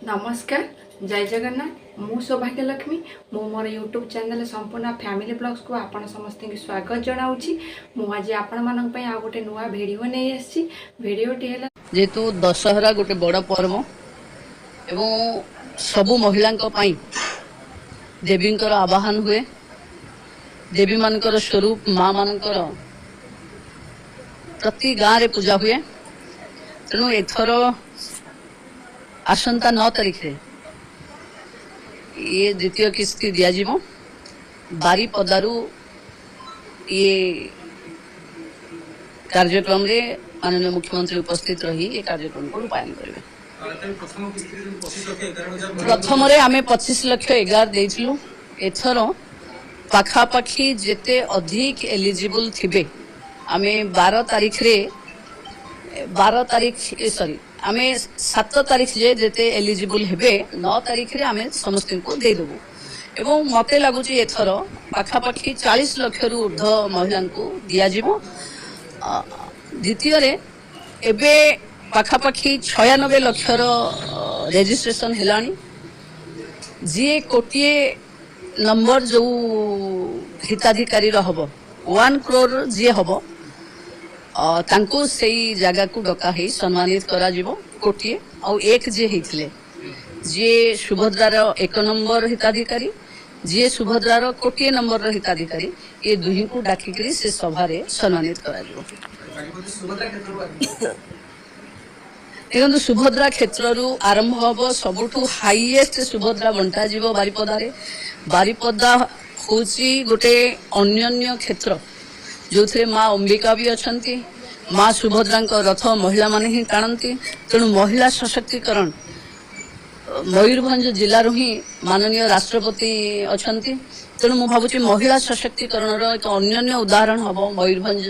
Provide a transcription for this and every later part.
नमस्कार जय जगन्नाथ मु सौभाग्य लक्ष्मी मु मोर यूट्यूब चैनल संपूर्ण फैमिली ब्लॉग्स को आपण समस्त स्वागत जनाऊँगी मुझे आपण मान आ गोटे नुआ भिडियो नहीं आसी भिडियोटी है जेहेतु दशहरा गोटे बड़ पर्व एवं सबु महिला देवींकर आवाहन हुए देवी मानकर स्वरूप माँ मानकर प्रति गाँव रे पूजा हुए तेणु एथर आसंता 9 तारीख रे ये द्वितीय किस्ती दिया बारीपदारू ये कार्यक्रम रे माननीय मुख्यमंत्री उपस्थित रही ये कार्यक्रम को रूपायन करेंगे। प्रथम आम 25 लाख 11 देइथिलु एथर पाखापाखी जेते अधिक एलिजिबल थिबे आमे 12 तारीख रे 7 तारीख जेते एलिजिबल हेबे 9 तारीख रे आमे समस्त को दे देबु एवं मते लागुची एथर पाखापाखी 40 लाख रु ऊर्ध महिला को दिया जिवो। द्वितीय रे एबे पाखापाखी 96 लाख रेजिस्ट्रेशन हेलानी जी कोटिए नंबर जो हिताधिकारी हब 1 करोड़ जी हब तांको सेई जगह को डका है सम्मानित करा जिवो कोटिए आ एक जे हेथिले जे सुभद्रार 1 नंबर हिताधिकारी जे सुभद्रार कोटिए नंबर हिताधिकारी ये दुही को डाकिकरी से सभा रे सम्मानित करा जिवो। देखो सुभद्रा क्षेत्र रु आरंभ हम सबुठू हाईएस्ट सुभद्रा बंटा जीव बारिपदारे बारिपदा होची गोटे अन्योन्य क्षेत्र जो थे माँ अंबिका भी अच्छा माँ सुभद्रा रथ महिला माने ही टाणती तेणु महिला सशक्तिकरण मयूरभंज जिला ही माननीय राष्ट्रपति अच्छा तेणु मु भावुची महिला सशक्तिकरण एक अन्योन्य उदाहरण हम मयूरभंज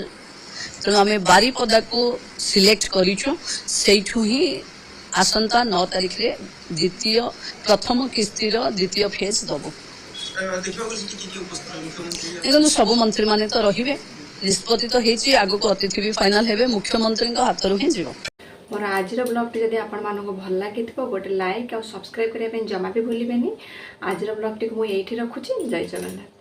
तेणु आम बारिपदा को सिलेक्ट करूँ ही आसंता 9 तारीख रे द्वितीय प्रथम किस्तिर द्वितीय फेज दबु। देखो सबु मंत्री माने तो रहिबे निष्पत्ति तो हेची आगु को अतिथि भी फाइनल हेबे मुख्यमंत्री हाथ रू ही जीव। मोर आज ब्लॉग टी जदि आपण मानको भल लागी गोटे लाइक और सब्सक्राइब करने जमा भी भूलिबेनी। आज ब्लॉग टी को मुझे रखुची। जय जगन्नाथ।